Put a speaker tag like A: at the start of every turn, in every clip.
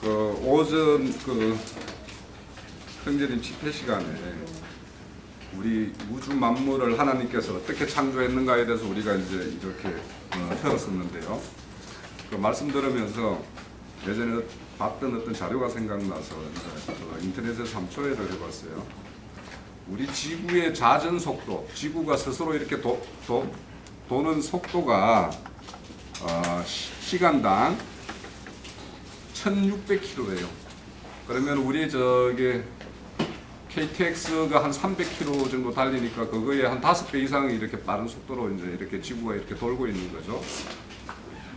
A: 오전 형제님 집회 시간에 우리 우주 만물을 하나님께서 어떻게 창조했는가에 대해서 우리가 이제 이렇게 들었었는데요. 그 말씀 들으면서 예전에 봤던 어떤 자료가 생각나서 인터넷에서 한번 조회를 해봤어요. 우리 지구의 자전 속도, 지구가 스스로 이렇게 도는 속도가 시간당 1600km예요. 그러면 우리 KTX가 한 300km 정도 달리니까 그거에 한 5배 이상 이렇게 빠른 속도로 이제 이렇게 지구가 이렇게 돌고 있는 거죠.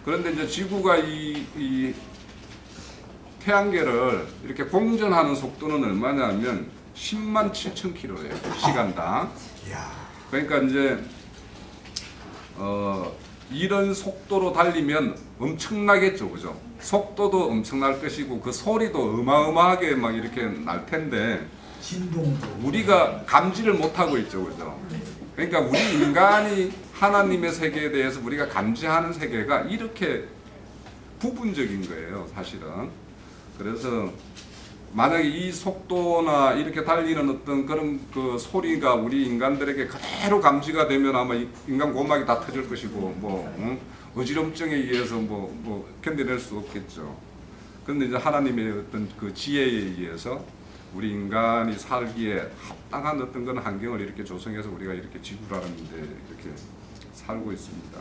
A: 그런데 이제 지구가 이 태양계를 이렇게 공전하는 속도는 얼마냐면 10만 7,000km예요. 시간당. 그러니까 이제 이런 속도로 달리면 엄청나겠죠, 그죠? 속도도 엄청날 것이고 그 소리도 어마어마하게 막 이렇게 날 텐데 우리가 감지를 못하고 있죠, 그죠? 그러니까 우리 인간이 하나님의 세계에 대해서 우리가 감지하는 세계가 이렇게 부분적인 거예요, 사실은. 그래서 만약에 이 속도나 이렇게 달리는 어떤 그런 그 소리가 우리 인간들에게 그대로 감지가 되면 아마 인간 고막이 다 터질 것이고 어지럼증에 의해서 견뎌낼 수 없겠죠. 그런데 이제 하나님의 어떤 그 지혜에 의해서 우리 인간이 살기에 합당한 어떤 그런 환경을 이렇게 조성해서 우리가 이렇게 지구라는 데 이렇게 살고 있습니다.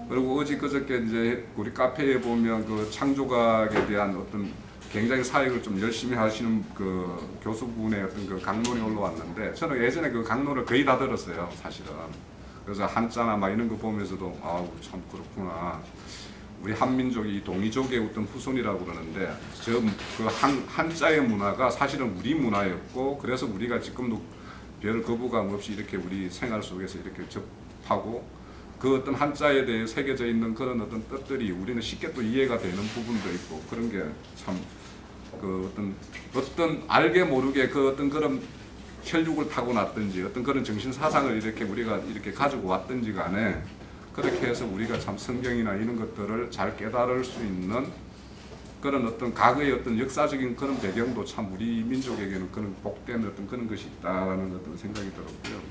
A: 그리고 어제 그저께 이제 우리 카페에 보면 그 창조학에 대한 어떤 굉장히 사역을 좀 열심히 하시는 그 교수분의 어떤 그 강론이 올라왔는데 저는 예전에 그 강론을 거의 다 들었어요, 사실은. 그래서 한자나 막 이런 거 보면서도 아우 참 그렇구나. 우리 한민족이 동이족의 어떤 후손이라고 그러는데 그 한자의 문화가 사실은 우리 문화였고 그래서 우리가 지금도 별 거부감 없이 이렇게 우리 생활 속에서 이렇게 접하고 그 어떤 한자에 대해 새겨져 있는 그런 어떤 뜻들이 우리는 쉽게 또 이해가 되는 부분도 있고 그런 게 참 그 어떤 알게 모르게 그 어떤 그런 혈육을 타고났든지 어떤 그런 정신 사상을 이렇게 우리가 이렇게 가지고 왔든지 간에 그렇게 해서 우리가 참 성경이나 이런 것들을 잘 깨달을 수 있는 그런 어떤 과거의 어떤 역사적인 그런 배경도 참 우리 민족에게는 그런 복된 어떤 그런 것이 있다는 어떤 생각이 들었고요.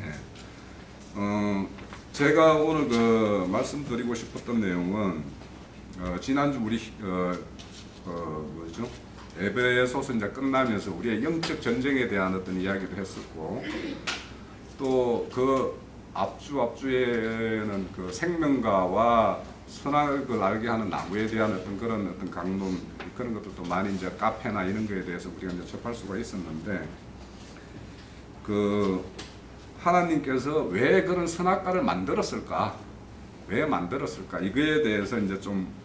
A: 네. 제가 오늘 그 말씀드리고 싶었던 내용은 지난주 우리 뭐죠? 에베소서 이제 끝나면서 우리의 영적 전쟁에 대한 어떤 이야기도 했었고 또 그 앞주에는 그 생명과와 선악을 알게 하는 나무에 대한 어떤 그런 어떤 강론 그런 것들도 많이 이제 카페나 이런 거에 대해서 우리가 이제 접할 수가 있었는데 그 하나님께서 왜 그런 선악과를 만들었을까? 왜 만들었을까? 이거에 대해서 이제 좀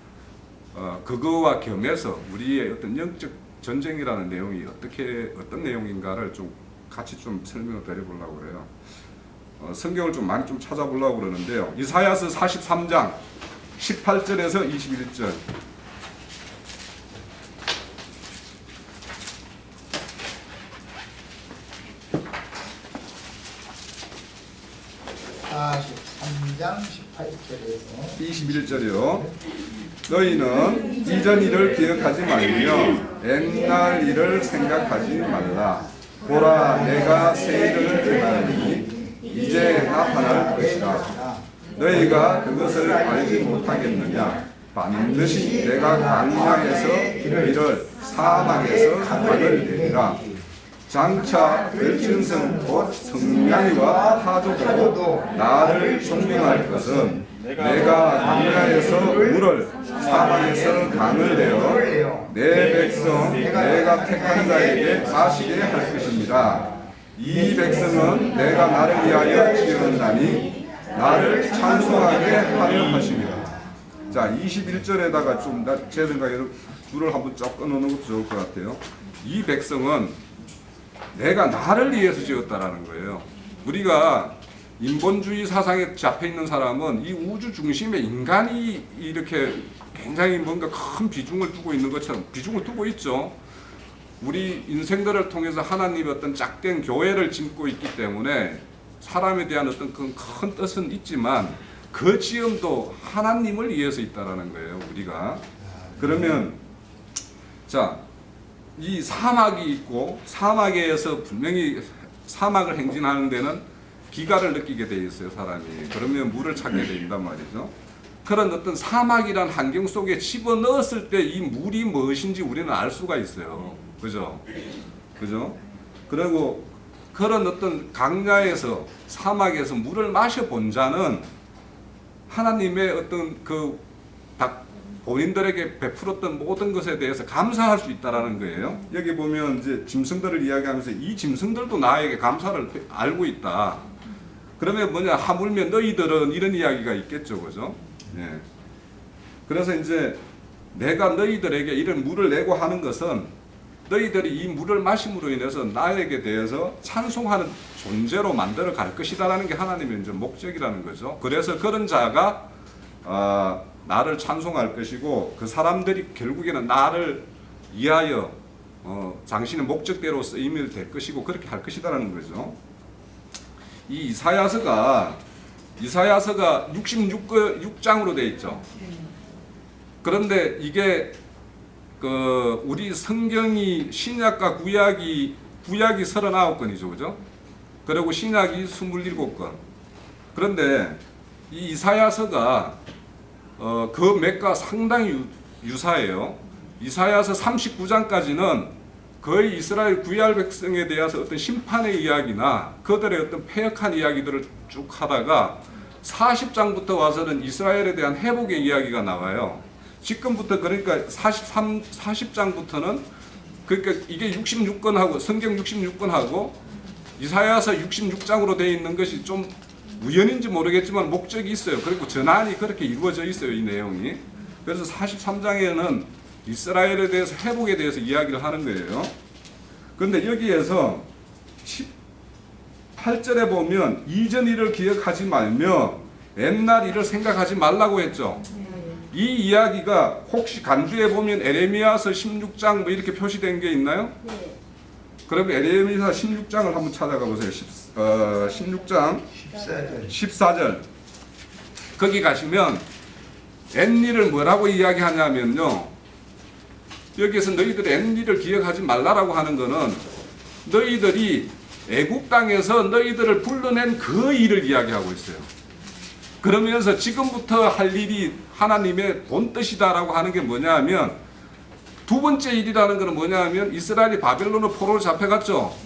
A: 그거와 겸해서 우리의 어떤 영적 전쟁이라는 내용이 어떤 내용인가를 좀 같이 좀 설명을 드려보려고 그래요. 성경을 좀 많이 좀 찾아보려고 그러는데요. 이사야서 43장 18절에서 21절.
B: 장 18절에서
A: 21절이요. 너희는 이전 일을 기억하지 말며 옛날 일을 생각하지 말라. 보라, 내가 새 일을 행하니 이제 나타날 것이라. 너희가 그것을 알지 못하겠느냐? 반드시 내가 광야에서 길을 사막에서 강을 내리라. 장차 멸진성 곧 성량이와 타조도 나를 존경할 것은 내가 광야에서 물을 사막에서 강을 내어 내 백성 내가 택한 자에게 마시게 할 것입니다. 이 백성은 내가 나를 위하여 지었나니 나를 찬송하게 하려 하십니다. 자, 21절에다가 좀 제 생각에 줄을 한번 쫙 끊어놓는 것도 좋을 것 같아요. 이 백성은 내가 나를 위해서 지었다라는 거예요. 우리가 인본주의 사상에 잡혀있는 사람은 이 우주 중심에 인간이 이렇게 굉장히 뭔가 큰 비중을 두고 있는 것처럼 비중을 두고 있죠. 우리 인생들을 통해서 하나님의 어떤 짝된 교회를 짓고 있기 때문에 사람에 대한 어떤 큰 뜻은 있지만 그 지음도 하나님을 위해서 있다라는 거예요. 우리가 그러면 자, 이 사막이 있고 사막에서 분명히 사막을 행진하는 데는 기가를 느끼게 돼 있어요, 사람이. 그러면 물을 찾게 된단 말이죠. 그런 어떤 사막이란 환경 속에 집어넣었을 때 이 물이 무엇인지 우리는 알 수가 있어요. 그죠? 그죠? 그리고 그런 어떤 강야에서 사막에서 물을 마셔본 자는 하나님의 어떤 그 본인들에게 베풀었던 모든 것에 대해서 감사할 수 있다라는 거예요. 여기 보면 이제 짐승들을 이야기하면서 이 짐승들도 나에게 감사를 알고 있다. 그러면 뭐냐, 하물며 너희들은 이런 이야기가 있겠죠, 그죠? 예. 그래서 이제 내가 너희들에게 이런 물을 내고 하는 것은 너희들이 이 물을 마심으로 인해서 나에게 대해서 찬송하는 존재로 만들어 갈 것이다라는 게 하나님의 이제 목적이라는 거죠. 그래서 그런 자가 나를 찬송할 것이고 그 사람들이 결국에는 나를 위하여 당신의 목적대로 쓰임이 될 것이고 그렇게 할 것이다라는 거죠. 이 이사야서가 66장으로 되어 있죠. 그런데 이게 우리 성경이 신약과 구약이 39권이죠, 그죠? 그리고 신약이 27권. 그런데 이 이사야서가 그 맥과 상당히 유사해요. 이사야서 39장까지는 거의 이스라엘 구약 백성에 대해서 어떤 심판의 이야기나 그들의 어떤 패역한 이야기들을 쭉 하다가 40장부터 와서는 이스라엘에 대한 회복의 이야기가 나와요. 지금부터 그러니까 40장부터는 그러니까 이게 66권하고 성경 66권하고 이사야서 66장으로 되어 있는 것이 좀 우연인지 모르겠지만 목적이 있어요. 그리고 전환이 그렇게 이루어져 있어요, 이 내용이. 그래서 43장에는 이스라엘에 대해서 회복에 대해서 이야기를 하는 거예요. 그런데 여기에서 18절에 보면 이전 일을 기억하지 말며 옛날 일을 생각하지 말라고 했죠. 이 이야기가 혹시 간주에 보면 에레미야서 16장 뭐 이렇게 표시된 게 있나요? 네. 그럼 에레미야 16장을 한번 찾아가 보세요. 16장 14절. 거기 가시면 옛일을 뭐라고 이야기하냐면요. 여기에서 너희들의 옛일을 기억하지 말라라고 하는 거는 너희들이 애국 땅에서 너희들을 불러낸 그 일을 이야기하고 있어요. 그러면서 지금부터 할 일이 하나님의 본뜻이다라고 하는 게 뭐냐 하면 두 번째 일이라는 것은 뭐냐 하면 이스라엘이 바벨론의 포로로 잡혀갔죠.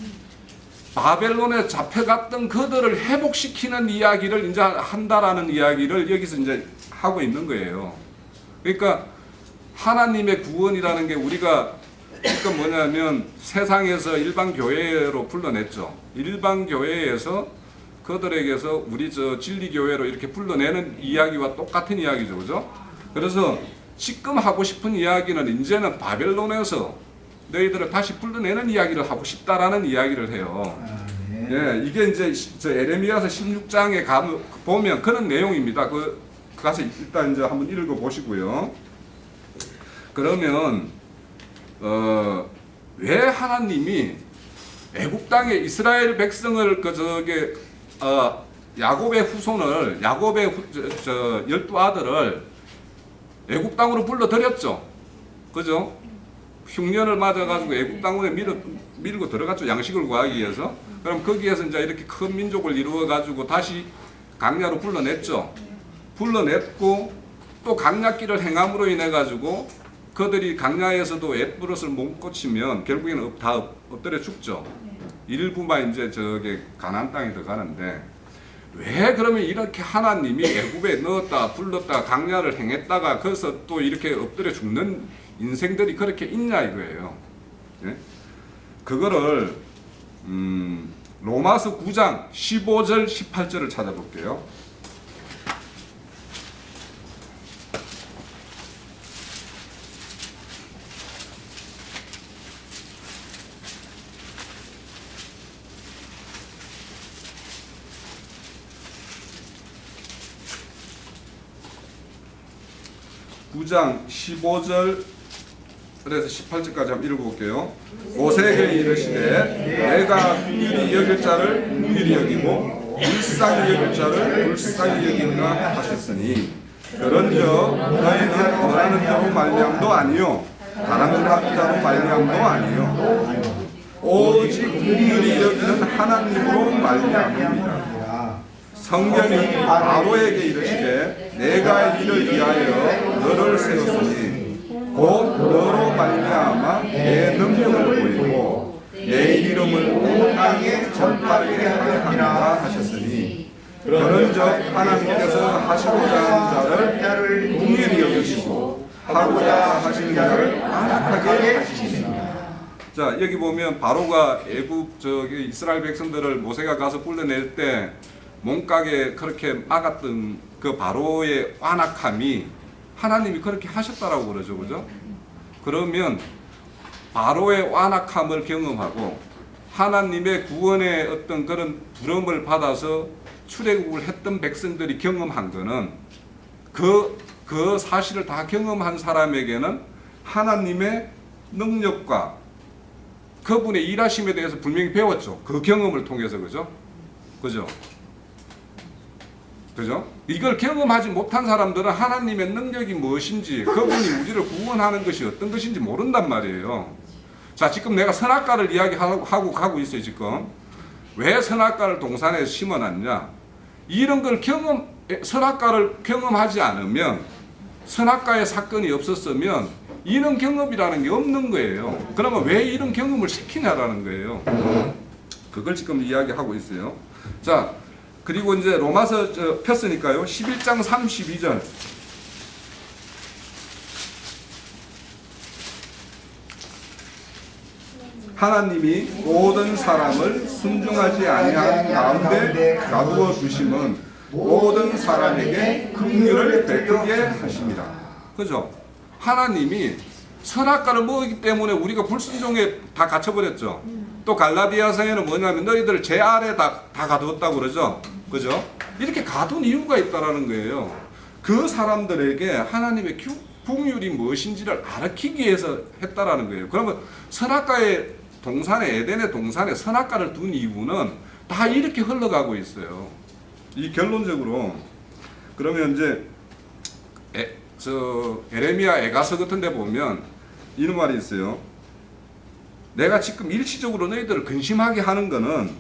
A: 바벨론에 잡혀갔던 그들을 회복시키는 이야기를 이제 한다라는 이야기를 여기서 이제 하고 있는 거예요. 그러니까 하나님의 구원이라는 게 우리가 그러니까 뭐냐면 세상에서 일반 교회로 불러냈죠. 일반 교회에서 그들에게서 우리 진리 교회로 이렇게 불러내는 이야기와 똑같은 이야기죠, 그죠? 그래서 지금 하고 싶은 이야기는 이제는 바벨론에서 너희들을 다시 불러내는 이야기를 하고 싶다라는 이야기를 해요. 예, 이게 이제 에레미야서 16장에 보면 그런 내용입니다. 가서 일단 이제 한번 읽어 보시고요. 그러면 왜 하나님이 애국 땅에 이스라엘 백성을 야곱의 후손을 야곱의 12아들을 애국 땅으로 불러들였죠. 그죠? 흉년을 맞아가지고 애국 땅으로 밀고 들어갔죠. 양식을 구하기 위해서. 그럼 거기에서 이제 이렇게 큰 민족을 이루어가지고 다시 강야로 불러냈죠. 불러냈고 또 강야길을 행함으로 인해가지고 그들이 강야에서도 앳부릇을 못 고치면 결국에는 다 엎드려 죽죠. 일부만 이제 가나안 땅에 들어가는데 왜 그러면 이렇게 하나님이 애굽에 넣었다 불렀다 강야를 행했다가 거기서 또 이렇게 엎드려 죽는 인생들이 그렇게 있냐 이거예요. 예? 그거를 로마서 9장 15절 18절을 찾아볼게요. (9장) 15절에서 18절까지 한번 읽어볼게요. 오색에 이르시되 내가 긍휼히 여길 자를 긍휼히 여기고 불쌍히 여길 자를 불쌍히 여긴다 하셨으니 그런즉 너희는 원하는 대로 말미암도 아니요 다람쥐한 자로 말미암도 아니요 오직 긍휼히 여기는 하나님으로 말미암습니다. 성경이 바로에게 이르시되 내가 이를 위하여 너를 세웠으니 곧 너로 말미암아 내 능력을 보이고 내 이름을 온 땅에 전파하게 하리라 하셨으니 그런즉 하나님께서 하시고자 하는 자를 긍휼히 여기시고 하고자 하시는 자를 안악하게 하시니라. 자, 여기 보면 바로가 애굽 이스라엘 백성들을 모세가 가서 불러낼 때 몸가게 그렇게 막았던 그 바로의 완악함이 하나님이 그렇게 하셨다라고 그러죠, 그죠? 그러면 바로의 완악함을 경험하고 하나님의 구원의 어떤 그런 부름을 받아서 출애굽을 했던 백성들이 경험한 거는 그 사실을 다 경험한 사람에게는 하나님의 능력과 그분의 일하심에 대해서 분명히 배웠죠. 그 경험을 통해서, 그죠? 그죠? 그죠? 이걸 경험하지 못한 사람들은 하나님의 능력이 무엇인지, 그분이 우리를 구원하는 것이 어떤 것인지 모른단 말이에요. 자, 지금 내가 선악과를 이야기하고 가고 있어요, 지금. 왜 선악과를 동산에 심어놨냐? 이런 걸 선악과를 경험하지 않으면, 선악과의 사건이 없었으면, 이런 경험이라는 게 없는 거예요. 그러면 왜 이런 경험을 시키냐라는 거예요. 그걸 지금 이야기하고 있어요. 자, 그리고 이제 로마서 폈으니까요. 11장 32절. 하나님이 모든 사람을 순종하지 아니한 가운데 놔두어 두심은 모든 사람에게 긍휼을 베풀게 하십니다. 그죠? 하나님이 선악과를 먹었기 때문에 우리가 불순종에 다 갇혀버렸죠. 또 갈라디아서에는 뭐냐면 너희들 제 아래 다 가두었다고 그러죠. 그죠? 이렇게 가둔 이유가 있다라는 거예요. 그 사람들에게 하나님의 긍휼이 무엇인지를 가르치기 위해서 했다라는 거예요. 그러면 선악과의 동산에, 에덴의 동산에 선악과를 둔 이유는 다 이렇게 흘러가고 있어요. 이 결론적으로 그러면 이제 에레미야 에가서 같은 데 보면 이런 말이 있어요. 내가 지금 일시적으로 너희들을 근심하게 하는 거는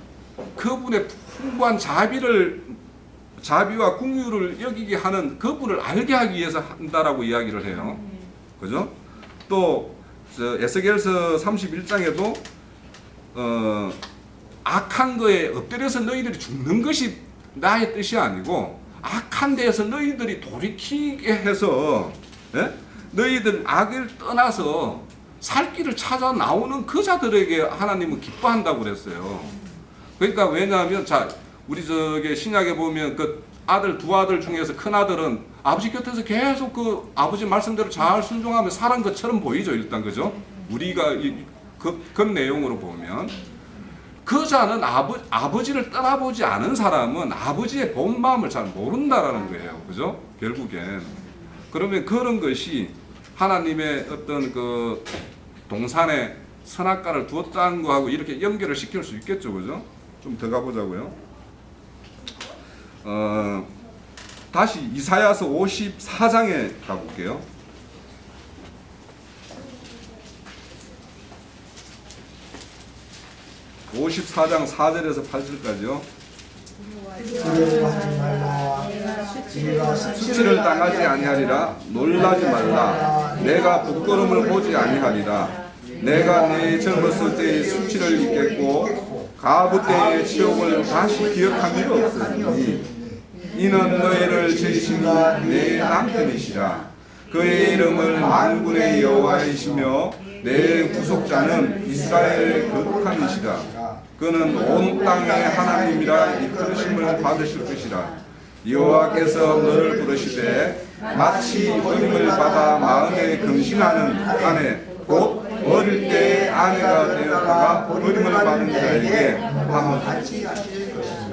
A: 그분의 풍부한 자비와 긍휼을 여기게 하는 그분을 알게 하기 위해서 한다라고 이야기를 해요. 그죠? 또 에스겔서 31장에도 악한 거에 엎드려서 너희들이 죽는 것이 나의 뜻이 아니고 악한 데에서 너희들이 돌이키게 해서 너희들 악을 떠나서 살 길을 찾아 나오는 그 자들에게 하나님은 기뻐한다고 그랬어요. 그러니까 왜냐하면 자 우리 신약에 보면 그 두 아들 중에서 큰 아들은 아버지 곁에서 계속 그 아버지 말씀대로 잘 순종하며 살은 것처럼 보이죠. 일단 그죠? 우리가 그 내용으로 보면 그 자는 아버지를 떠나보지 않은 사람은 아버지의 본 마음을 잘 모른다라는 거예요. 그죠? 결국엔. 그러면 그런 것이 하나님의 어떤 그 동산에 선악과를 두었다는 거하고 이렇게 연결을 시킬 수 있겠죠. 그죠? 좀 더 가보자고요. 다시 이사야서 54장에 가볼게요. 54장 4절에서 8절까지요. 수치를 당하지 아니하리라. 놀라지 말라. 내가 부끄러움을 보지 아니하리라. 내가 내 젊었을 때의 수치를 잊겠고 가부 때의 치욕을 다시 기억한 일 없으니 이는 너희를 지으신 내 남편이시라. 그의 이름은 만군의 여호와이시며 내 구속자는 이스라엘의 거룩함이시라. 그는 온 땅의 하나님이라 이끌으심을 받으실 것이라. 여호와께서 너를 부르시되 마치 어림을 받아 마음에 금신하는 아내 곧 어릴 때 아내가 되었다가 어림을 받은 자에게 같이 하실 것이라.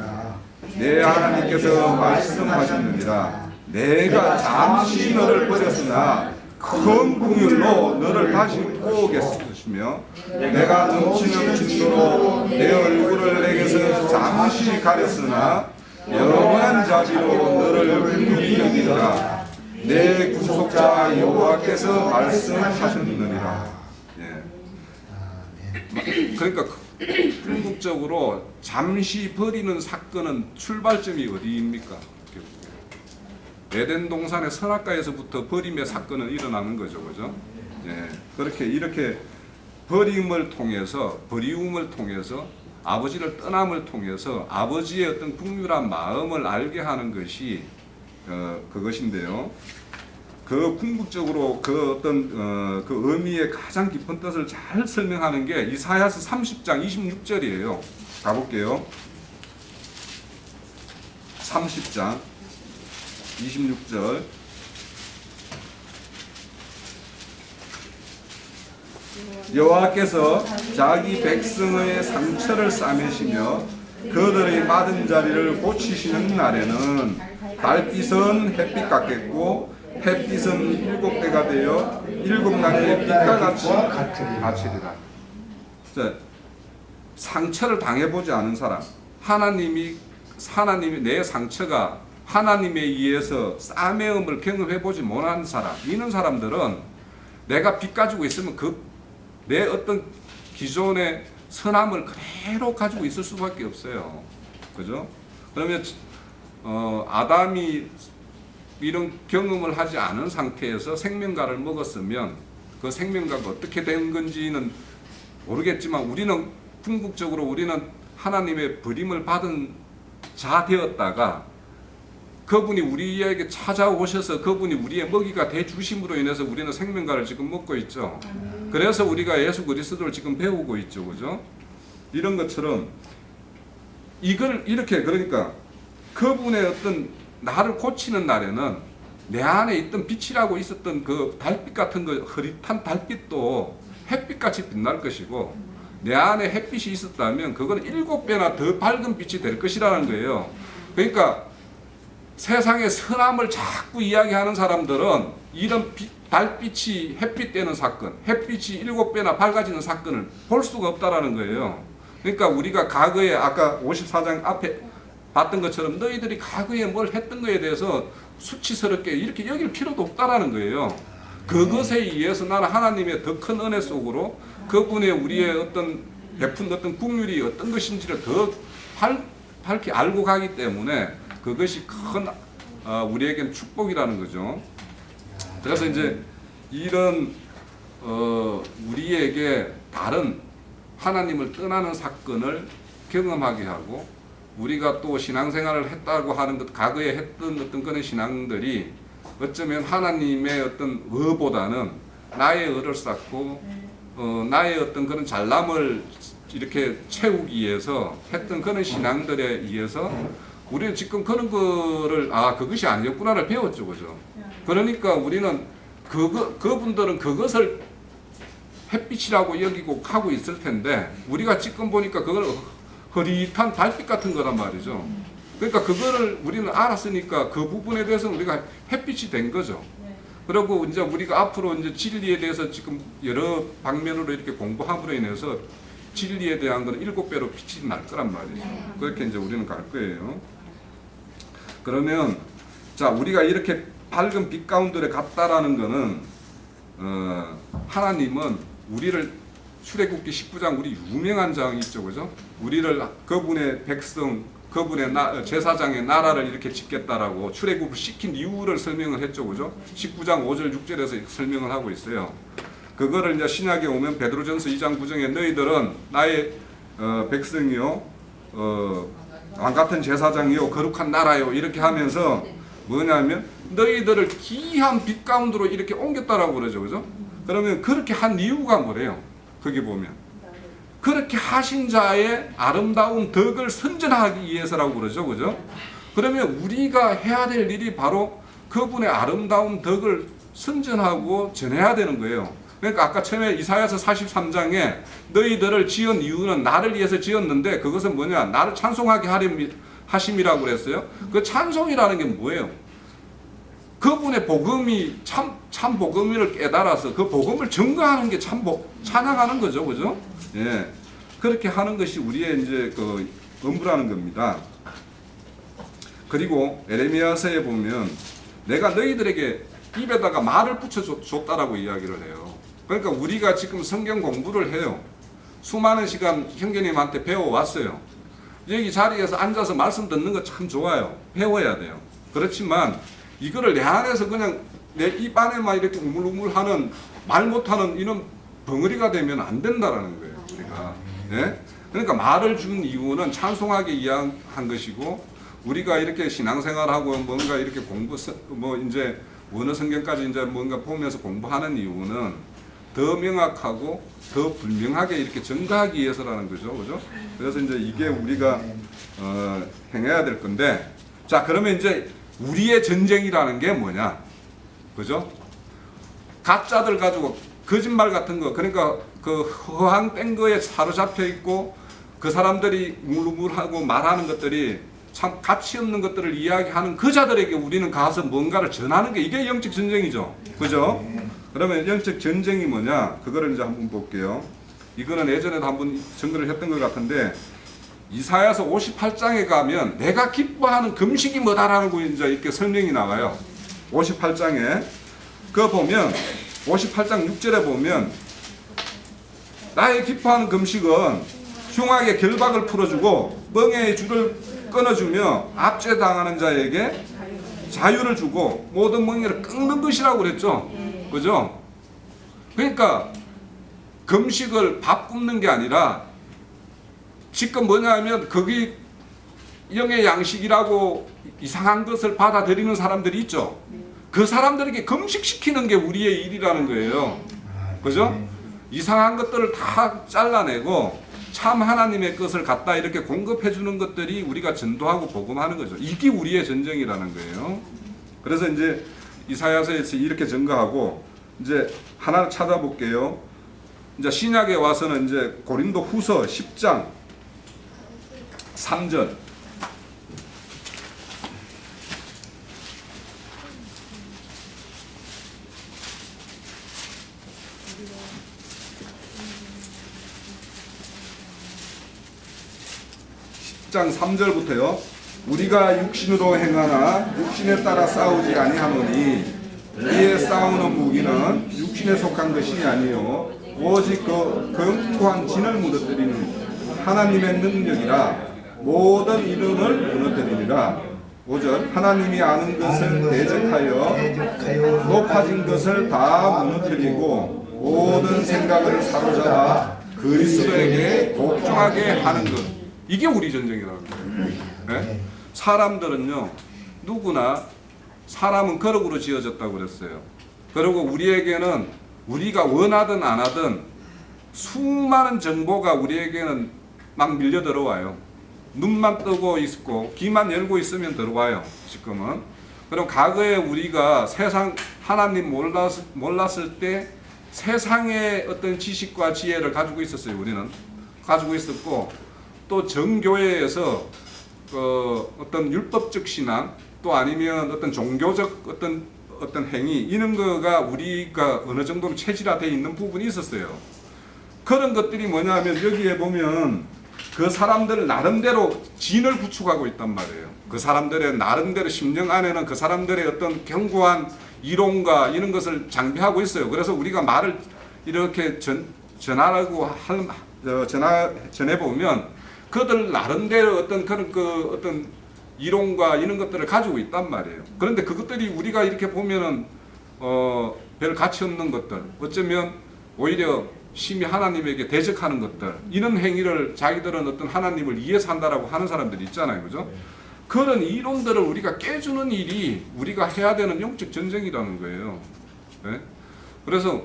A: 내 하나님께서 말씀하셨느니라. 내가 잠시 너를 버렸으나 큰 긍휼로 너를 다시 모으겠으며 내가 넘치는 진노로 내 얼굴을 내게서 잠시 가렸으나 영원한 자비로 너를 긍휼히 여기리라. 내 구속자 여호와께서 말씀하셨느니라. 예. 그러니까 궁극적으로 잠시 버리는 사건은 출발점이 어디입니까? 에덴 동산의 선악과에서부터 버림의 사건은 일어나는 거죠, 그죠? 예. 그렇게 이렇게 버림을 통해서, 버리움을 통해서, 아버지를 떠남을 통해서 아버지의 어떤 국률한 마음을 알게 하는 것이 그것인데요. 그 궁극적으로 그 어떤 그 의미의 가장 깊은 뜻을 잘 설명하는 게 이사야서 30장 26절이에요. 가볼게요. 30장 26절. 여호와께서 자기 백성의 상처를 싸매시며 그들의 맞은 자리를 고치시는 날에는 달빛은 햇빛 같겠고 햇빛은 7배가 되어 7날의 빛과 같이 같으리라. 상처를 당해보지 않은 사람, 하나님이 내 상처가 하나님에 의해서 싸매음을 경험해보지 못한 사람, 이런 사람들은 내가 빚 가지고 있으면 내 어떤 기존의 선함을 그대로 가지고 있을 수밖에 없어요. 그죠? 그러면 아담이 이런 경험을 하지 않은 상태에서 생명과를 먹었으면 그 생명과가 어떻게 된 건지는 모르겠지만 궁극적으로 우리는 하나님의 버림을 받은 자 되었다가 그분이 우리에게 찾아오셔서 그분이 우리의 먹이가 돼 주심으로 인해서 우리는 생명과를 지금 먹고 있죠. 그래서 우리가 예수 그리스도를 지금 배우고 있죠. 그죠? 이런 것처럼 이걸 이렇게 그러니까 그분의 어떤 나를 고치는 날에는 내 안에 있던 빛이라고 있었던 그 달빛 같은 거 흐릿한 달빛도 햇빛같이 빛날 것이고 내 안에 햇빛이 있었다면 그건 7배나 더 밝은 빛이 될 것이라는 거예요. 그러니까 세상에 선함을 자꾸 이야기하는 사람들은 이런 달빛이 햇빛 되는 사건, 햇빛이 7배나 밝아지는 사건을 볼 수가 없다라는 거예요. 그러니까 우리가 과거에 아까 54장 앞에 봤던 것처럼 너희들이 과거에 뭘 했던 거에 대해서 수치스럽게 이렇게 여길 필요도 없다라는 거예요. 그것에 의해서 나는 하나님의 더 큰 은혜 속으로 그분의 우리의 어떤 베푼 어떤 국률이 어떤 것인지를 더 밝게 알고 가기 때문에 그것이 큰 우리에겐 축복이라는 거죠. 그래서 이제 이런 우리에게 다른 하나님을 떠나는 사건을 경험하게 하고 우리가 또 신앙생활을 했다고 하는 것 과거에 했던 어떤 그런 신앙들이 어쩌면 하나님의 어떤 의보다는 나의 의를 쌓고 나의 어떤 그런 잘남을 이렇게 채우기 위해서 했던 그런 신앙들에 의해서 우리는 지금 그런 거를 그것이 아니었구나를 배웠죠. 그죠? 그러니까 우리는 그분들은 그것을 햇빛이라고 여기고 하고 있을 텐데 우리가 지금 보니까 그걸 흐릿한 달빛 같은 거란 말이죠. 그러니까 그거를 우리는 알았으니까 그 부분에 대해서 우리가 햇빛이 된 거죠. 그리고 이제 우리가 앞으로 이제 진리에 대해서 지금 여러 방면으로 이렇게 공부함으로 인해서 진리에 대한 거는 7배로 빛이 날 거란 말이죠. 그렇게 이제 우리는 갈 거예요. 그러면 자 우리가 이렇게 밝은 빛 가운데 갔다라는 거는 하나님은 우리를 출애굽기 19장 우리 유명한 장이 있죠. 그죠? 우리를 그분의 백성 그분의 제사장의 나라를 이렇게 짓겠다라고 출애굽을 시킨 이유를 설명을 했죠. 그죠? 19장 5절 6절에서 설명을 하고 있어요. 그거를 이제 신약에 오면 베드로전서 2장 9절에 너희들은 나의 백성이요 왕같은 제사장이요 거룩한 나라요 이렇게 하면서 뭐냐면 너희들을 귀한 빛 가운데로 이렇게 옮겼다라고 그러죠. 그죠? 그러면 그렇게 한 이유가 뭐래요? 거기 보면 그렇게 하신 자의 아름다운 덕을 선전하기 위해서라고 그러죠. 그죠? 그러면 우리가 해야 될 일이 바로 그분의 아름다운 덕을 선전하고 전해야 되는 거예요. 그러니까 아까 처음에 이사야서 43장에 너희들을 지은 이유는 나를 위해서 지었는데 그것은 뭐냐? 나를 찬송하게 하심이라고 그랬어요. 그 찬송이라는 게 뭐예요? 그분의 복음이 참 복음을 깨달아서 그 복음을 증거하는 게 찬양하는 거죠. 그죠? 예. 그렇게 하는 것이 우리의 이제 그 업무라는 겁니다. 그리고 에레미야서에 보면 내가 너희들에게 입에다가 말을 붙여줬다라고 이야기를 해요. 그러니까 우리가 지금 성경 공부를 해요. 수많은 시간 형제님한테 배워왔어요. 여기 자리에서 앉아서 말씀 듣는 거 참 좋아요. 배워야 돼요. 그렇지만 이거를 내 안에서 그냥 내 입 안에만 이렇게 우물우물하는 말 못하는 이런 벙어리가 되면 안 된다라는 거예요. 우리가. 예? 그러니까 말을 준 이유는 찬송하게 이해한 것이고, 우리가 이렇게 신앙생활하고 뭔가 이렇게 뭐 이제 원어 성경까지 이제 뭔가 보면서 공부하는 이유는 더 명확하고 더 분명하게 이렇게 증거하기 위해서라는 거죠. 그죠? 그래서 이제 이게 우리가 행해야 될 건데, 자, 그러면 이제 우리의 전쟁이라는 게 뭐냐? 그죠? 가짜들 가지고 거짓말 같은 거, 그러니까 그 허황 된 거에 사로잡혀 있고 그 사람들이 우물우물하고 말하는 것들이 참 가치 없는 것들을 이야기하는 그 자들에게 우리는 가서 뭔가를 전하는 게 이게 영적 전쟁이죠. 그죠? 그러면 영적 전쟁이 뭐냐? 그거를 이제 한번 볼게요. 이거는 예전에도 한번 전거를 했던 것 같은데, 이사야서 58장에 가면 내가 기뻐하는 금식이 뭐다라고 이제 이렇게 설명이 나와요. 58장에 그거 보면 58장 6절에 보면 나의 기뻐하는 금식은 흉악의 결박을 풀어주고 멍에의 줄을 끊어주며 압제당하는 자에게 자유를 주고 모든 멍에를 끊는 것이라고 그랬죠. 그죠? 그러니까 금식을 밥 굶는 게 아니라 지금 뭐냐 하면 거기 영의 양식이라고 이상한 것을 받아들이는 사람들이 있죠. 그 사람들에게 금식시키는 게 우리의 일이라는 거예요. 그죠? 이상한 것들을 다 잘라내고 참 하나님의 것을 갖다 이렇게 공급해 주는 것들이 우리가 전도하고 복음하는 거죠. 이게 우리의 전쟁이라는 거예요. 그래서 이제 이사야서에서 이렇게 증거하고, 이제 하나 찾아볼게요. 이제 신약에 와서는 이제 고린도 후서 10장 3절. 장 3절부터요. 우리가 육신으로 행하나 육신에 따라 싸우지 아니하노니 이에 싸우는 무기는 육신에 속한 것이 아니요 오직 그 견고한 진을 무너뜨리는 하나님의 능력이라 모든 이론을 무너뜨리니라. 5절 하나님이 아는 것을 대적하여 높아진 것을 다 무너뜨리고 모든 생각을 사로잡아 그리스도에게 복종하게 하는 것. 이게 우리 전쟁이라는 거예요. 네? 사람들은요, 누구나 사람은 거룩으로 지어졌다고 그랬어요. 그리고 우리에게는 우리가 원하든 안 하든 수많은 정보가 우리에게는 막 밀려 들어와요. 눈만 뜨고 있고 귀만 열고 있으면 들어와요. 지금은. 그럼 과거에 우리가 세상 하나님 몰랐을 때 세상의 어떤 지식과 지혜를 가지고 있었어요. 우리는 가지고 있었고, 또 정교회에서 어떤 율법적 신앙, 또 아니면 어떤 종교적 어떤 행위, 이런 거가 우리가 어느 정도로 체질화되어 있는 부분이 있었어요. 그런 것들이 뭐냐면 여기에 보면 그 사람들 나름대로 진을 구축하고 있단 말이에요. 그 사람들의 나름대로 심령 안에는 그 사람들의 어떤 견고한 이론과 이런 것을 장비하고 있어요. 그래서 우리가 말을 이렇게 전하라고 전해보면 그들 나름대로 어떤 그런 어떤 이론과 이런 것들을 가지고 있단 말이에요. 그런데 그것들이 우리가 이렇게 보면은 별 가치 없는 것들, 어쩌면 오히려 심히 하나님에게 대적하는 것들, 이런 행위를 자기들은 어떤 하나님을 위해서 한다라고 하는 사람들이 있잖아요. 그죠? 그런 이론들을 우리가 깨주는 일이 우리가 해야 되는 영적 전쟁이라는 거예요. 네? 그래서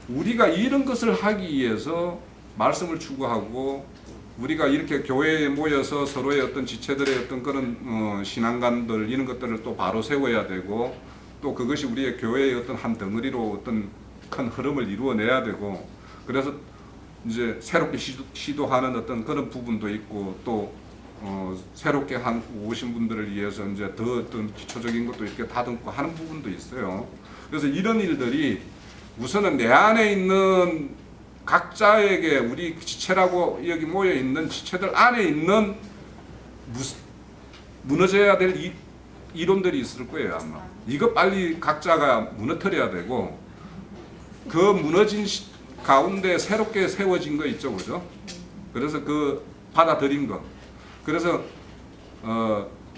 A: 우리가 이런 것을 하기 위해서 말씀을 추구하고, 우리가 이렇게 교회에 모여서 서로의 어떤 지체들의 어떤 그런 신앙관들 이런 것들을 또 바로 세워야 되고, 또 그것이 우리의 교회의 어떤 한 덩어리로 어떤 큰 흐름을 이루어내야 되고, 그래서 이제 새롭게 시도하는 어떤 그런 부분도 있고, 또 새롭게 오신 분들을 위해서 이제 더 어떤 기초적인 것도 이렇게 다듬고 하는 부분도 있어요. 그래서 이런 일들이 우선은 내 안에 있는 각자에게, 우리 지체라고 여기 모여 있는 지체들 안에 있는 무너져야 될 이론들이 있을 거예요 아마. 이거 빨리 각자가 무너뜨려야 되고 그 무너진 가운데 새롭게 세워진 거 있죠, 그죠? 그래서 그 받아들인 거. 그래서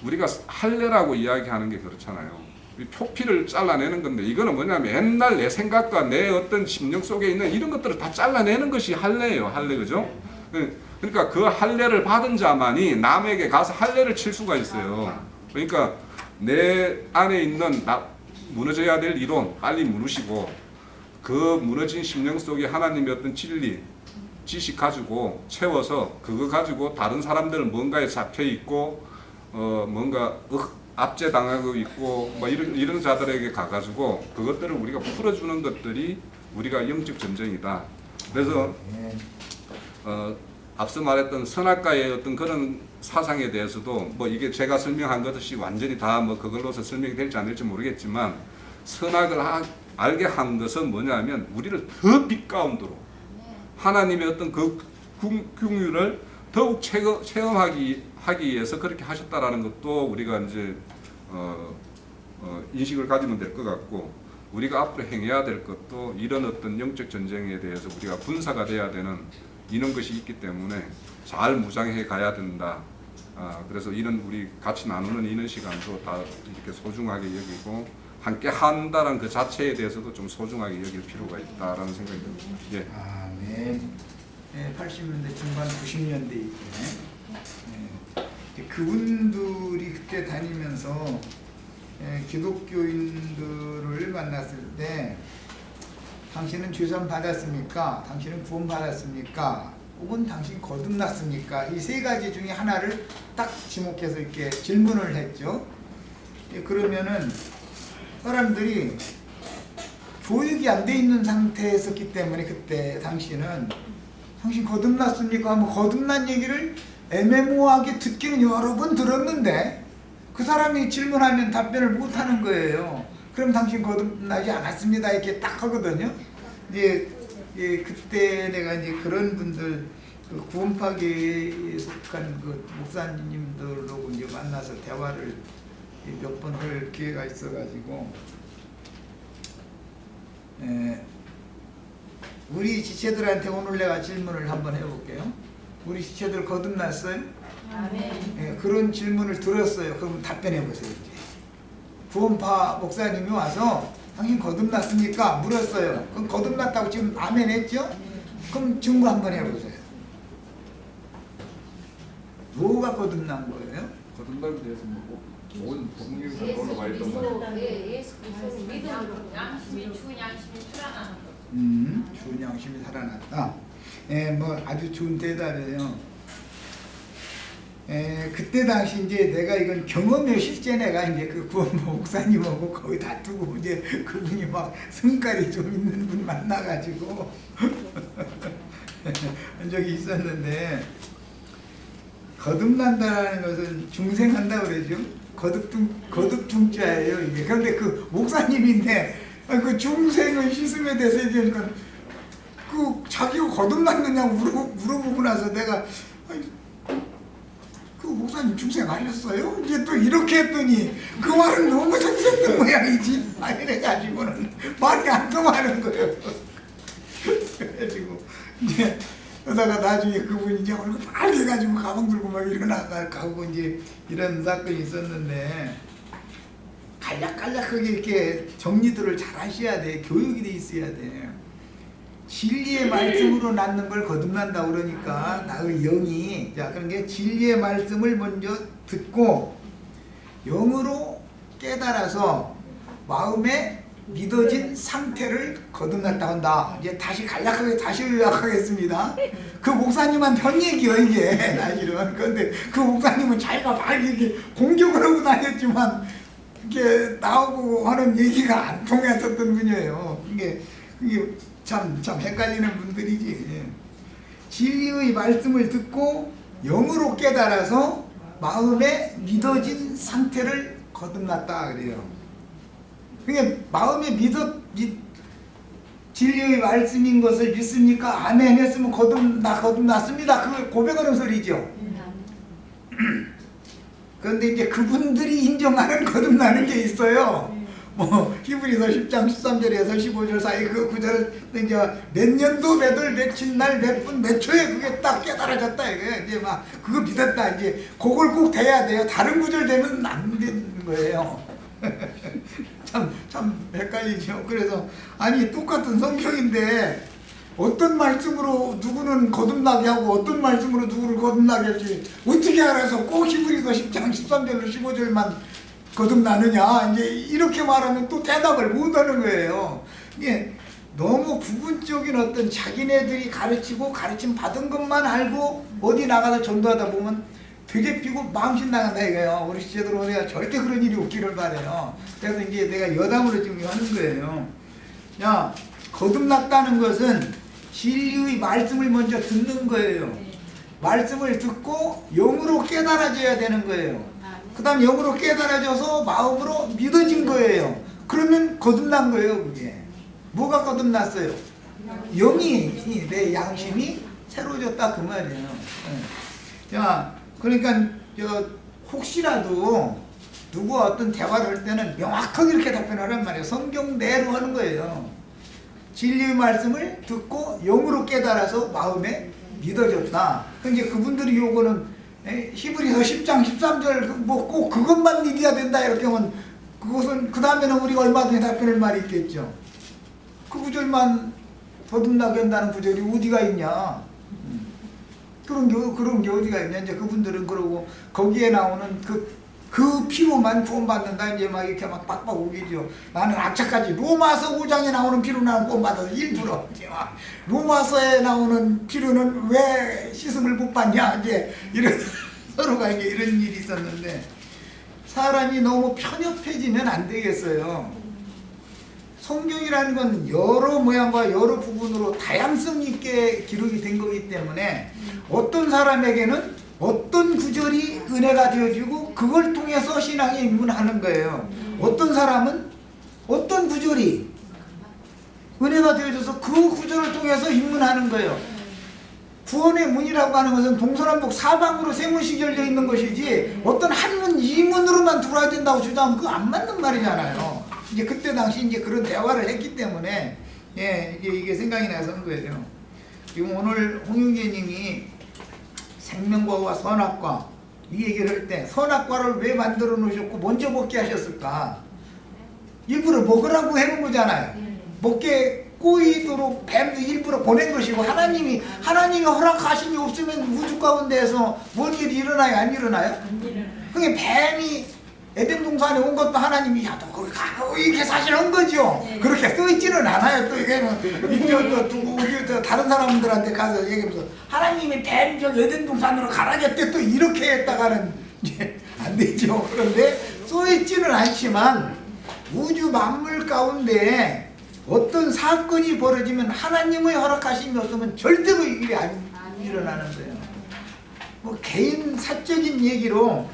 A: 우리가 할례라고 이야기하는 게 그렇잖아요. 표피를 잘라내는 건데 이거는 뭐냐면 옛날 내 생각과 내 어떤 심령 속에 있는 이런 것들을 다 잘라내는 것이 할례예요, 할례, 그죠? 그러니까 그 할례를 받은 자만이 남에게 가서 할례를 칠 수가 있어요. 그러니까 내 안에 있는 무너져야 될 이론 빨리 무너지고 그 무너진 심령 속에 하나님의 어떤 진리, 지식 가지고 채워서 그거 가지고 다른 사람들은 뭔가에 잡혀 있고 뭔가 압제당하고 있고 뭐 이런 자들에게 가가지고 그것들을 우리가 풀어주는 것들이 우리가 영적 전쟁이다. 그래서 앞서 말했던 선악과의 어떤 그런 사상에 대해서도 뭐 이게 제가 설명한 것이 완전히 다 뭐 그걸로서 설명이 될지 안 될지 모르겠지만 선악을 알게 한 것은 뭐냐면 우리를 더 빛 가운데로 하나님의 어떤 그 긍휼을 더욱 체험하기 위해서 그렇게 하셨다라는 것도 우리가 이제 인식을 가지면 될 것 같고 우리가 앞으로 행해야 될 것도 이런 어떤 영적 전쟁에 대해서 우리가 분사가 돼야 되는 이런 것이 있기 때문에 잘 무장해 가야 된다. 그래서 이런 우리 같이 나누는 이런 시간도 다 이렇게 소중하게 여기고 함께 한다는 그 자체에 대해서도 좀 소중하게 여길 필요가 있다라는 생각이 듭니다. 예.
B: 아멘. 80년대 중반 90년대 그분들이 그때 다니면서 기독교인들을 만났을 때 당신은 죄산 받았습니까? 당신은 구원 받았습니까? 혹은 당신 거듭났습니까? 이 세 가지 중에 하나를 딱 지목해서 이렇게 질문을 했죠. 그러면은 사람들이 교육이 안 돼 있는 상태였기 때문에 그때 당신 거듭났습니까? 하면 거듭난 얘기를 애매모호하게 듣기는 여러 번 들었는데 그 사람이 질문하면 답변을 못 하는 거예요. 그럼 당신 거듭나지 않았습니다. 이렇게 딱 하거든요. 이제 그때 내가 이제 그런 분들 그 구원파계에 속한 그 목사님들하고 이제 만나서 대화를 몇 번 할 기회가 있어가지고 우리 지체들한테 오늘 내가 질문을 한번 해볼게요. 우리 지체들 거듭났어요? 네, 그런 질문을 들었어요. 그럼 답변해 보세요. 이제. 구원파 목사님이 와서 당신 거듭났습니까? 물었어요. 그럼 거듭났다고 지금 아멘 했죠? 그럼 증거 한번 해보세요. 뭐가 거듭난 거예요?
A: 거듭남에 대해서 온 복음에서 올라와 있던 거.
C: 예수 그리스도를 믿음으로 양심이 주 양심이 살아나는 거.
B: 좋은 양심이 살아났다. 뭐 아주 좋은 대답이에요. 그때 당시 이제 내가 이건 경험이에요. 실제 내가 이제 그 구원파 목사님하고 거의 다투고 이제 그분이 막 성깔이 좀 있는 분 만나가지고 한 적이 있었는데 거듭난다는 것은 중생한다 그러죠. 거듭중자예요 이게. 그런데 그 목사님인데 그 중생의 시슴에 대해서 얘기하니까 그 자기가 거듭났느냐고 물어보고 나서 내가 그 목사님 중생 아니었어요? 이제 또 이렇게 했더니 그 말은 너무 정색된 모양이지. 이래가지고는 말이 안 통하는 거예요. 그래가지고 이제 그러다가 나중에 그분이 이제 얼굴 빨개가지고 가방 들고 막 일어나가고 이제 이런 사건이 있었는데 간략간략하게 이렇게 정리들을 잘 하셔야 돼. 교육이 돼 있어야 돼. 진리의 말씀으로 낳는 걸 거듭난다 그러니까 나의 영이 자 그런 게 진리의 말씀을 먼저 듣고 영으로 깨달아서 마음에 믿어진 상태를 거듭났다 한다. 이제 다시 간략하게 다시 요약하겠습니다. 그 목사님한테 한 얘기요 이게 사실은. 그런데 그 목사님은 자기가 막 이렇게 공격을 하고 다녔지만 이게 나오고 하는 얘기가 안 통했었던 분이에요. 이게 참 헷갈리는 분들이지. 진리의 말씀을 듣고 영으로 깨달아서 마음에 믿어진 상태를 거듭났다 그래요. 그게 마음에 진리의 말씀인 것을 믿습니까? 아멘 했으면 거듭났습니다. 그 고백하는 소리죠. 그런데 이제 그분들이 인정하는 거듭나는 게 있어요. 뭐 히브리서 10장 13절에서 15절 사이 그 구절을 이제 몇 년도 몇 월 며칠 날 몇 분 몇 초에 그게 딱 깨달아졌다 이게 이제 막 그거 믿었다 이제 그걸 꼭 돼야 돼요. 다른 구절 되면 안 되는 거예요. 참 헷갈리죠. 그래서 아니 똑같은 성경인데 어떤 말씀으로 누구는 거듭나게 하고 어떤 말씀으로 누구를 거듭나게 할지 어떻게 알아서 꼭 히브리서 10장 13절로 15절만 거듭나느냐 이제 이렇게 말하면 또 대답을 못하는 거예요. 이게 너무 부분적인 어떤 자기네들이 가르치고 가르침 받은 것만 알고 어디 나가서 전도하다 보면 되게 피고 마음신 나간다 이거예요. 우리 시제대로 내가 절대 그런 일이 없기를 바래요. 그래서 이제 내가 여담으로 지금 하는 거예요. 야, 거듭났다는 것은 진리의 말씀을 먼저 듣는 거예요. 말씀을 듣고 영으로 깨달아져야 되는 거예요. 그 다음 영으로 깨달아져서 마음으로 믿어진 거예요. 그러면 거듭난 거예요. 그게 뭐가 거듭났어요? 영이 내 양심이 새로워졌다 그 말이에요. 자, 그러니까 혹시라도 누구와 어떤 대화를 할 때는 명확하게 이렇게 답변하란 말이에요. 성경대로 하는 거예요. 진리의 말씀을 듣고 영으로 깨달아서 마음에 믿어졌다. 그러니까 그분들이 요거는 히브리서 10장 13절 뭐 꼭 그것만 믿어야 된다 이렇게 하면 그것은 그 다음에는 우리가 얼마든지 답변할 말이 있겠죠. 그 구절만 거듭나게 한다는 구절이 어디가 있냐? 그런 게 어디가 있냐? 이제 그분들은 그러고 거기에 나오는 그 피로만 구원받는다 이제 막 이렇게 막 빡빡 우기죠. 나는 악착같이 로마서 5장에 나오는 피로 나는 구원받아서 일부러 로마서에 나오는 피로는 왜 씻음을 못 받냐 이제 이런 서로가 이제 이런 일이 있었는데 사람이 너무 편협해지면 안 되겠어요. 성경이라는 건 여러 모양과 여러 부분으로 다양성 있게 기록이 된 거기 때문에 어떤 사람에게는 어떤 구절이 은혜가 되어지고 그걸 통해서 신앙에 입문하는 거예요. 어떤 사람은 어떤 구절이 은혜가 되어져서 그 구절을 통해서 입문하는 거예요. 구원의 문이라고 하는 것은 동서남북 사방으로 세문씩 열려 있는 것이지 어떤 한문 이문으로만 들어야 된다고 주장하면 그거 안 맞는 말이잖아요. 이제 그때 당시 이제 그런 대화를 했기 때문에 이게 생각이 나서 한 거예요. 지금 오늘 홍윤계님이 생명과와 선악과 이 얘기를 할 때 선악과를 왜 만들어 놓으셨고 먼저 먹게 하셨을까? 일부러 먹으라고 해놓은 거잖아요. 먹게 꼬이도록 뱀도 일부러 보낸 것이고 하나님이 허락하심이 없으면 우주 가운데에서 뭔 일이 일어나요? 안 일어나요? 그게 뱀이 에덴 동산에 온 것도 하나님이 야 너 거기 가고 이게 사실 한 거죠.
C: 네.
B: 그렇게 써있지는 않아요. 또 이게 또 다른 사람들한테 가서 얘기하면서 하나님이 뱀 저 에덴 동산으로 가라겠대 또 이렇게 했다가는 이제 안 되죠. 그런데 써있지는 않지만 우주 만물 가운데 어떤 사건이 벌어지면 하나님의 허락하심이 없으면 절대로 일이 안 일어나는 거예요. 뭐 개인 사적인 얘기로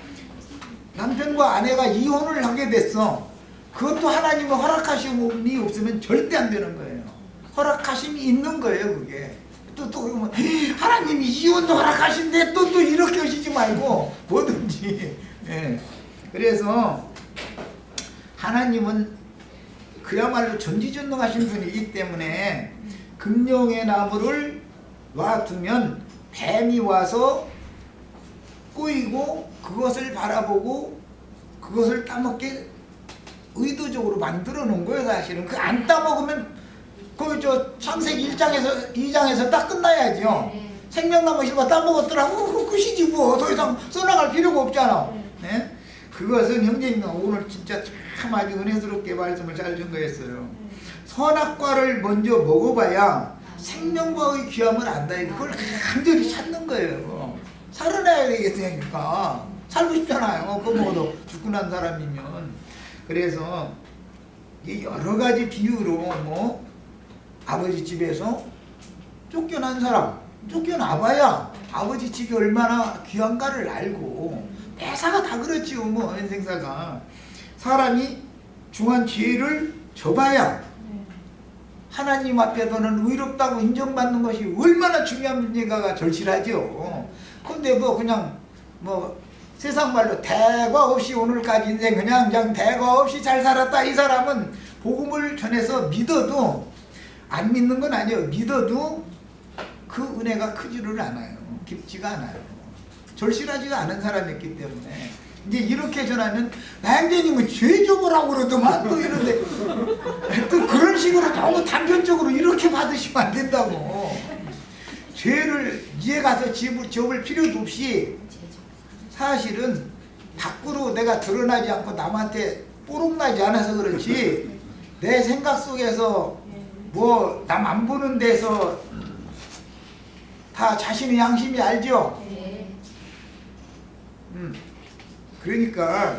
B: 남편과 아내가 이혼을 하게 됐어. 그것도 하나님의 허락하심이 없으면 절대 안 되는 거예요. 허락하심이 있는 거예요, 그게. 또 하나님이 이혼도 허락하신데 또 이렇게 하시지 말고 뭐든지. 예. 그래서 하나님은 그야말로 전지전능하신 분이기 때문에 금령의 나무를 놔두면 뱀이 와서 꼬이고 그것을 바라보고 그것을 따먹게 의도적으로 만들어 놓은 거예요. 사실은 그 안 따먹으면 그 저 창세기 2장에서 딱 끝나야죠. 생명나무 실과 따먹었더라고 끝이지 뭐. 더 이상 써나갈 필요가 없잖아. 네? 그것은 형제님 오늘 진짜 참 아주 은혜스럽게 말씀을 잘 전거했어요. 선악과를 먼저 먹어봐야 생명과의 귀함을 안다. 그걸 간절히 찾는 거예요. 살아나야 되겠으니까 살고 싶잖아요. 그거 먹어도 죽고 난 사람이면. 그래서 여러 가지 비유로 뭐 아버지 집에서 쫓겨난 사람 쫓겨나봐야 아버지 집이 얼마나 귀한가를 알고 매사가 다 그렇지요. 뭐 인생사가 사람이 중한 죄를 져봐야 하나님 앞에서는 의롭다고 인정받는 것이 얼마나 중요한 문제가가 절실하죠. 근데 뭐 그냥 뭐 세상 말로 대과 없이 오늘까지 인생 그냥 대과 없이 잘 살았다. 이 사람은 복음을 전해서 믿어도, 안 믿는 건 아니에요. 믿어도 그 은혜가 크지를 않아요. 깊지가 않아요. 절실하지가 않은 사람이었기 때문에 이제 이렇게 전하면 나영재님은 죄 줘보라고 그러더만 또 이런데 또 그런 식으로 너무 단편적으로 이렇게 받으시면 안 된다고. 죄를 이제 가서 지어볼 필요도 없이 사실은 밖으로 내가 드러나지 않고 남한테 뽀록나지 않아서 그렇지 내 생각 속에서 뭐 남 안 보는 데서 다 자신의 양심이 알죠? 그러니까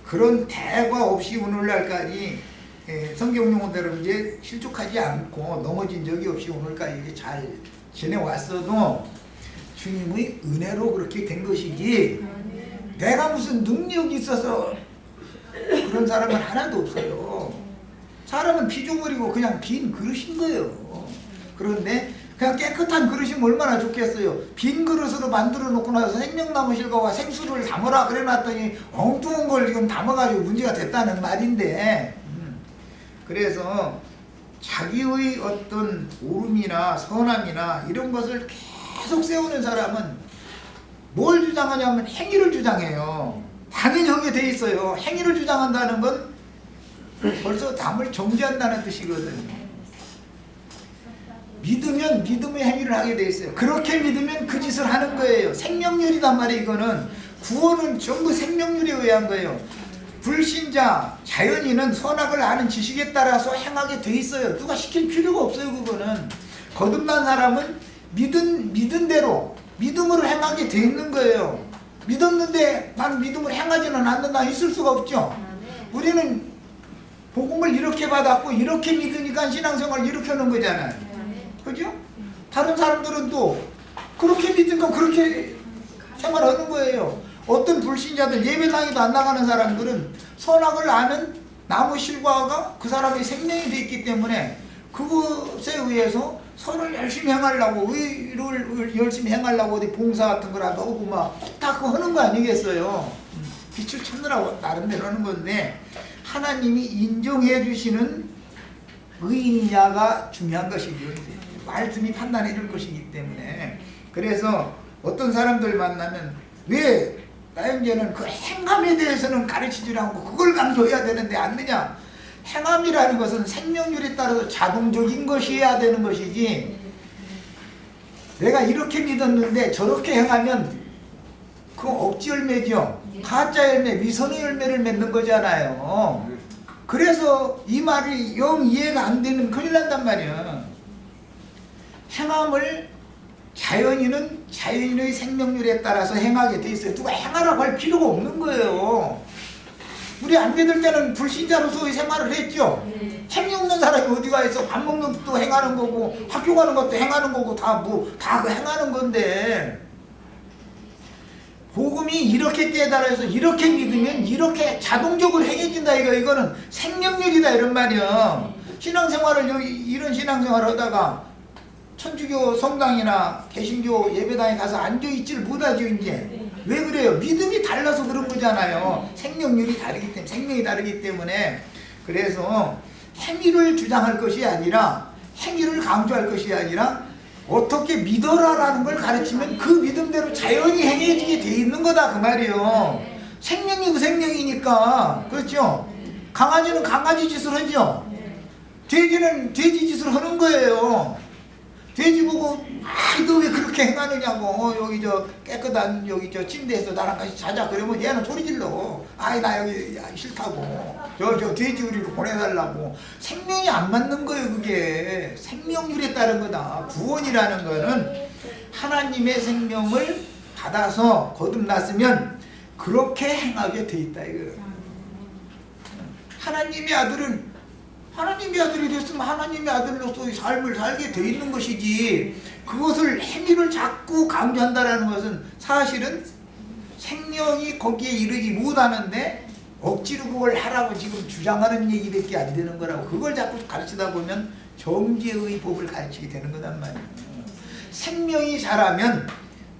B: 그런 대과 없이 오늘날까지 성경 용어대로 이제 실족하지 않고 넘어진 적이 없이 오늘까지 이제 잘 지내왔어도 주님의 은혜로 그렇게 된 것이지 내가 무슨 능력이 있어서 그런 사람은 하나도 없어요. 사람은 피조물이고 그냥 빈 그릇인 거예요. 그런데 그냥 깨끗한 그릇이면 얼마나 좋겠어요. 빈 그릇으로 만들어 놓고 나서 생명나무 실과와 생수를 담으라 그래 놨더니 엉뚱한 걸 지금 담아가지고 문제가 됐다는 말인데, 그래서 자기의 어떤 옳음이나 선함이나 이런 것을 계속 세우는 사람은 뭘 주장하냐면 행위를 주장해요. 당연히 하게 돼 있어요. 행위를 주장한다는 건 벌써 남을 정죄한다는 뜻이거든요. 믿으면 믿음의 행위를 하게 돼 있어요. 그렇게 믿으면 그 짓을 하는 거예요. 생명률이단 말이에요. 이거는 구원은 전부 생명률에 의한 거예요. 불신자, 자연인은 선악을 아는 지식에 따라서 행하게 돼 있어요. 누가 시킬 필요가 없어요. 그거는 거듭난 사람은 믿은 대로 믿음으로 행하게 돼 있는 거예요. 믿었는데 난 믿음을 행하지는 않는다 있을 수가 없죠. 우리는 복음을 이렇게 받았고 이렇게 믿으니까 신앙생활을 이렇게 하는 거잖아요. 그죠? 다른 사람들은 또 그렇게 믿으니까 그렇게 생활하는 거예요. 어떤 불신자들 예배당에도 안 나가는 사람들은 선악을 아는 나무 실과가 그 사람의 생명이 되어 있기 때문에 그것에 의해서 선을 열심히 행하려고 의를 열심히 행하려고 어디 봉사 같은 거라도 하고 막 다 그거 하는 거 아니겠어요. 빛을 찾느라고 나름대로 하는 건데 하나님이 인정해 주시는 의인이냐가 중요한 것이죠. 말씀이 판단해 줄 것이기 때문에. 그래서 어떤 사람들 만나면 왜 나영재는 그 행함에 대해서는 가르치지 않고 그걸 강조해야 되는데 안 되냐. 행함이라는 것은 생명률에 따라서 자동적인 것이어야 되는 것이지 내가 이렇게 믿었는데 저렇게 행하면 그건 억지 열매죠. 가짜 열매, 미선의 열매를 맺는 거잖아요. 그래서 이 말이 영 이해가 안 되면 큰일 난단 말이야. 행함을 자연인은 자연인의 생명률에 따라서 행하게 돼 있어요. 누가 행하라고 할 필요가 없는 거예요. 우리 안 믿을 때는 불신자로서의 생활을 했죠. 행위 없는 사람이 어디가 있어. 밥 먹는 것도 행하는 거고 학교 가는 것도 행하는 거고 다 그 행하는 건데 복음이 이렇게 깨달아서 이렇게 믿으면 이렇게 자동적으로 행해진다. 이거는 생명률이다 이런 말이야. 신앙생활을 이런 신앙생활을 하다가 천주교 성당이나 개신교 예배당에 가서 앉아있지를 못하죠. 이제 왜 그래요? 믿음이 달라서 그런 거잖아요. 생명률이 다르기 때문에, 생명이 다르기 때문에. 그래서 행위를 주장할 것이 아니라 행위를 강조할 것이 아니라 어떻게 믿어라라는 걸 가르치면 그 믿음대로 자연히 행해지게 돼 있는 거다 그 말이에요. 생명이 그 생명이니까. 그렇죠? 강아지는 강아지 짓을 하죠. 돼지는 돼지 짓을 하는 거예요. 돼지 보고 너 왜 그렇게 행하느냐고. 여기 저 깨끗한 여기 저 침대에서 나랑 같이 자자 그러면 얘는 소리 질러. 나 여기 싫다고. 저 돼지 우리로 보내달라고. 생명이 안 맞는 거예요. 그게 생명률에 따른 거다. 구원이라는 거는 하나님의 생명을 받아서 거듭났으면 그렇게 행하게 돼 있다 이거예요. 하나님의 아들이 됐으면 하나님의 아들로서의 삶을 살게 돼 있는 것이지 그것을 행위를 자꾸 강조한다는 것은 사실은 생명이 거기에 이르지 못하는데 억지로 그걸 하라고 지금 주장하는 얘기밖에 안 되는 거라고. 그걸 자꾸 가르치다 보면 정죄의 법을 가르치게 되는 거단 말이에요. 생명이 자라면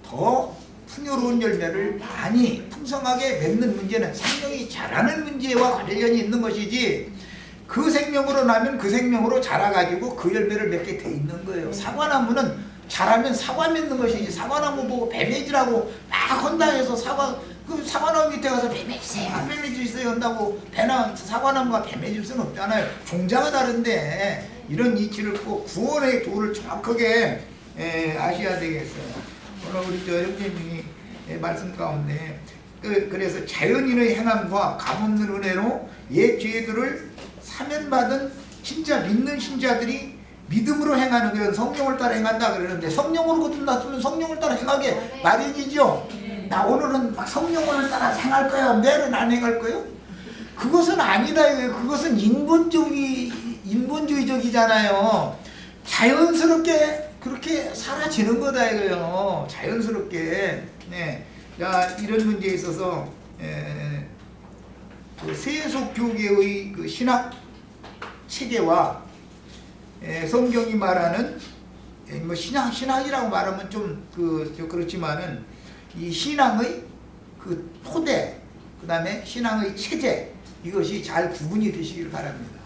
B: 더 풍요로운 열매를 많이 풍성하게 맺는 문제는 생명이 자라는 문제와 관련이 있는 것이지, 그 생명으로 나면 그 생명으로 자라가지고 그 열매를 맺게 돼 있는 거예요. 사과나무는 자라면 사과 맺는 것이지, 사과나무 보고 배매지라고 막 헌다해서 그 사과나무 밑에 가서 배매주세요, 배매주세요 한다고 사과나무가 배매줄 수는 없잖아요. 종자가 다른데 이런 이치를 꼭 구원의 도를 정확하게 아셔야 되겠어요. 오늘 우리 저 형제님이 말씀 가운데 그래서 자연인의 행함과 값없는 은혜로 옛 죄들을 사면받은 진짜 믿는 신자들이 믿음으로 행하는 건 성령을 따라 행한다 그러는데, 성령으로 거듭났으면 성령을 따라 행하게 마련이죠. 나 오늘은 막 성령을 따라 행할 거야, 내일은 안 행할 거요? 그것은 아니다 이거예요. 그것은 인본주의적이잖아요. 자연스럽게 그렇게 사라지는 거다 이거요. 자연스럽게. 네. 자, 이런 문제에 있어서 그 세속 교계의 그 신학 체계와 성경이 말하는 뭐 신학이라고 말하면 좀 그렇지만은 이 신앙의 그 토대, 그 다음에 신앙의 체제, 이것이 잘 구분이 되시길 바랍니다.